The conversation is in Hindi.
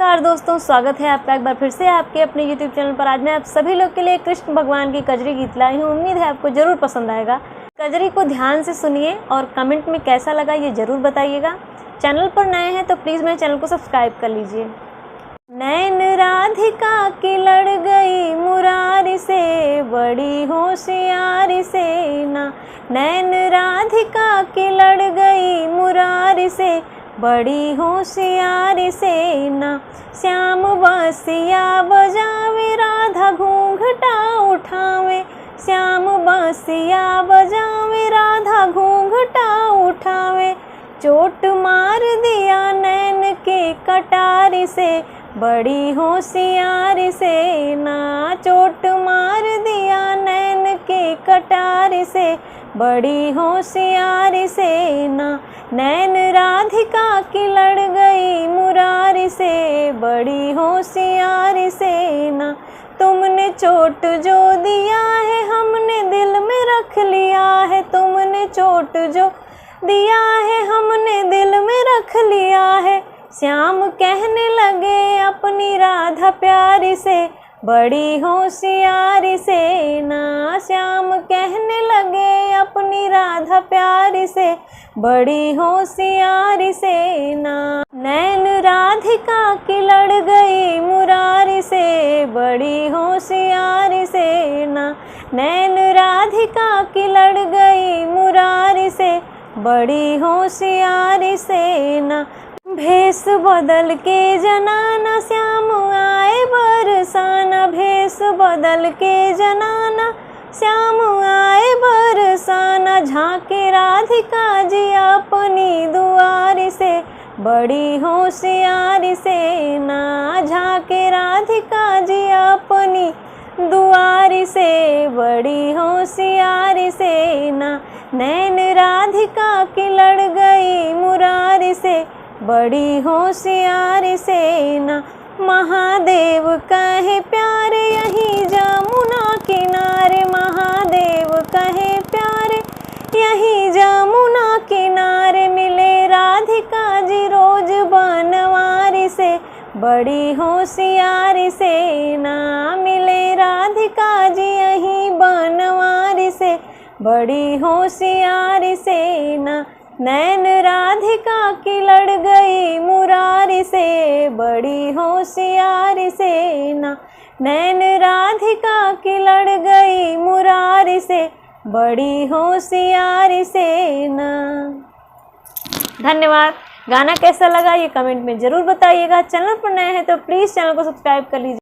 नमस्कार दोस्तों, स्वागत है आपका एक बार फिर से आपके अपने YouTube चैनल पर। आज मैं आप सभी लोग के लिए कृष्ण भगवान की कजरी गीत लाई हूँ। उम्मीद है आपको ज़रूर पसंद आएगा। कजरी को ध्यान से सुनिए और कमेंट में कैसा लगा ये ज़रूर बताइएगा। चैनल पर नए हैं तो प्लीज़ मेरे चैनल को सब्सक्राइब कर लीजिए। नैन राधिका की लड़ गई मुरारी से, बड़ी होशियारी से ना। नैन राधिका की लड़ गई मुरारी से, बड़ी होशियारी से ना। श्याम बांसिया बजावे, राधा घूंघटा उठावे। श्याम बांसिया बजावे, राधा घूंघटा उठावे। चोट मार दिया नैन के कटारी से, बड़ी होशियारी से ना। चोट मार दिया नैन के कटारी से, बड़ी होशियारी से ना। नैन राधिका की लड़ गई मुरारी से, बड़ी होशियारी से ना। तुमने चोट जो दिया है हमने दिल में रख लिया है। तुमने चोट जो दिया है हमने दिल में रख लिया है। श्याम कहने लगे अपनी राधा प्यारी से, बड़ी होशियारी से ना। श्याम कहने लगे अपनी राधा प्यारी से, बड़ी होशियारी से ना। नैन राधिका की लड़ गई मुरारी से, बड़ी होशियारी से ना। नैन राधिका की लड़ गई मुरारी से, बड़ी होशियारी से ना। भेष बदल के जनाना श्याम आए बरसाना। भेष बदल के जनाना श्याम आए बरसाना। झांके राधिका जी अपनी दुआरी से, बड़ी होशियारी से ना। झांके राधिका जी अपनी दुआरी से, बड़ी होशियारी से ना। नैन राधिका की लड़ गई मुरारी से, बड़ी होशियारी से ना। महादेव कहे प्यारे यही जमुना किनारे। महादेव कहे प्यारे यही जमुना किनारे। मिले राधिका जी रोज बनवारी से, बड़ी होशियारी से ना। मिले राधिका जी यही बनवारी से, बड़ी होशियारी से ना। नैन राधिका की लड़ गई मुरारी से, बड़ी होशियारी से ना। नैन राधिका की लड़ गई मुरारी से, बड़ी होशियारी से ना। धन्यवाद। गाना कैसा लगा ये कमेंट में ज़रूर बताइएगा। चैनल पर नए हैं तो प्लीज़ चैनल को सब्सक्राइब कर लीजिए।